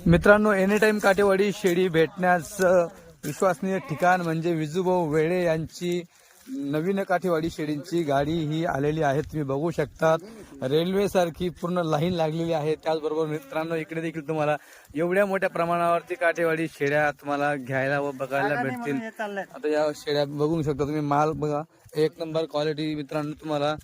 मित्रांनो, any time Kathiawadi शेळी भेटण्याचं विश्वसनीय ठिकाण म्हणजे विजूभाऊ वेळे यांची नवीन काठेवाडी शेळींची गाडी ही आलेली आहे. तुम्ही बघू शकता रेल्वे सारखी पूर्ण लाईन लागलेली आहे. त्याचबरोबर मित्रांनो, इकडे देखील तुम्हाला एवढ्या मोठ्या प्रमाणावरती काठेवाडी शेळ्या तुम्हाला घ्यायला व बघायला भेटतील. आता या शेळ्या बघू शकता तुम्ही, माल बघा, एक नंबर क्वालिटी. मित्रांनो, तुम्हाला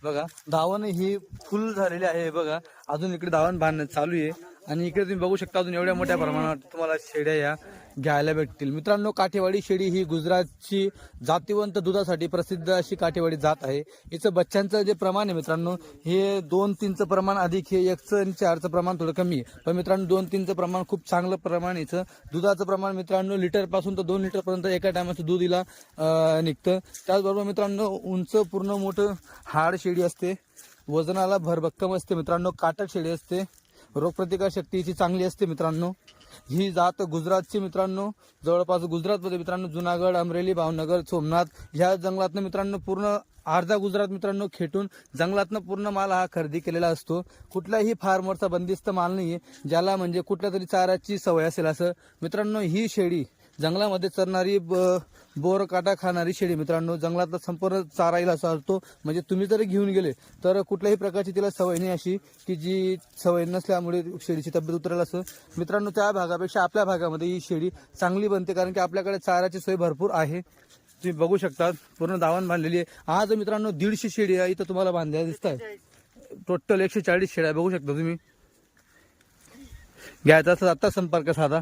बघा धावण ही फुल झालेली आहे. बघा, अजून इकडे धावण बांधणं चालू आहे आणि इकडे तुम्ही बघू शकता अजून एवढ्या मोठ्या प्रमाणात तुम्हाला शेळ्या या घ्यायला भेटतील. मित्रांनो, काठेवाडी शेळी ही गुजरातची जातीवंत दुधासाठी प्रसिद्ध अशी काठेवाडी जात आहे. हिचं बच्चांचं जे प्रमाण आहे मित्रांनो, हे 2-3चं प्रमाण अधिक, हे 1चं आणि 4चं प्रमाण थोडं कमी आहे. पण मित्रांनो, 2-3चं प्रमाण खूप चांगलं प्रमाण. हिचं दुधाचं प्रमाण मित्रांनो लिटर पासून तर 2 लिटर पर्यंत एका टायमाचं दूध हिला निघतं. त्याचबरोबर मित्रांनो, उंच पूर्ण मोठं हाड शेळी असते, वजनाला भरभक्कम असते मित्रांनो, काटक शेळी असते, रोगप्रतिकार शक्ती हिची चांगली असते. मित्रांनो, ही जात गुजरातची मित्रांनो, जवळपास गुजरातमध्ये मित्रांनो जुनागड, अमरेली, भावनगर, सोमनाथ ह्या जंगलातनं मित्रांनो पूर्ण अर्धा गुजरात मित्रांनो खेटून जंगलातनं पूर्ण माल हा खरेदी केलेला असतो. कुठलाही फार्मरचा बंदिस्त माल नाहीये, ज्याला म्हणजे कुठल्या तरी चाऱ्याची सवय असेल असं. मित्रांनो, ही शेळी जंगलामध्ये चरणारी बोर काटा खाणारी शेळी मित्रांनो, जंगलातला संपूर्ण चारा हिला चालतो. म्हणजे तुम्ही जरी घेऊन गेले तर कुठल्याही प्रकारची तिला सवय नाही अशी, की जी सवय नसल्यामुळे शेळीची तब्येत उतरेल असं. मित्रांनो, त्या भागापेक्षा आपल्या भागामध्ये ही शेळी चांगली बनते, कारण की आपल्याकडे चाऱ्याची सोय भरपूर आहे. तुम्ही बघू शकता पूर्ण दावण बांधलेली आहे. आज मित्रांनो 150 शेळी आहे इथं तुम्हाला बांधलेल्या दिसत आहे. टोटल 140 शेळ्या बघू शकता तुम्ही. घ्यायचा असं आता संपर्क साधा.